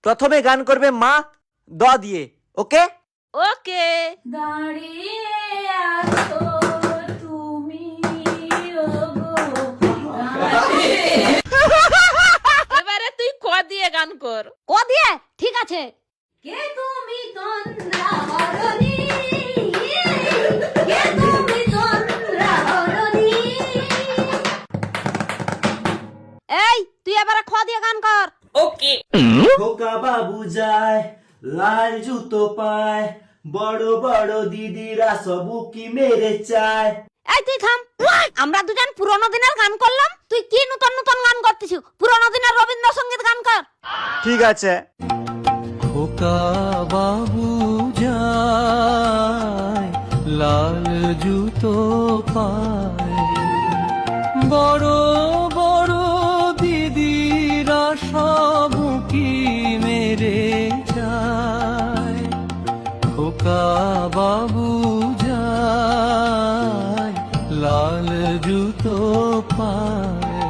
প্রথমে গান করবে মা দ দিয়ে, ওকে? ওকে। দাঁড়িয়ে আছো তুমি ওগো, এবারে তুই ক দিয়ে গান কর। ক দিয়ে? ঠিক আছে। কে তুমি তন্দ্রা হরণী, কে তুমি তন্দ্রা হরণী। এই তুই এবারে খ দিয়ে গান কর। ওকে। খোকা বাবু যায়, লাল জুতো পায়, বড় বড় দিদিরা সবু কি মেরে চায়। এই তুই থাম। আমরা দুজন পুরোনো দিনের গান করলাম, তুই কি নতুন নতুন গান করতেছিস? পুরোনো দিনের রবীন্দ্রসঙ্গীত গান কর। ঠিক আছে। খোকা বাবু যায়, লাল জুতো পায়, বড় বড় দিদিরা সব কি মেরে যায়। খোকা বাবু যায়, লাল জুতো পায়।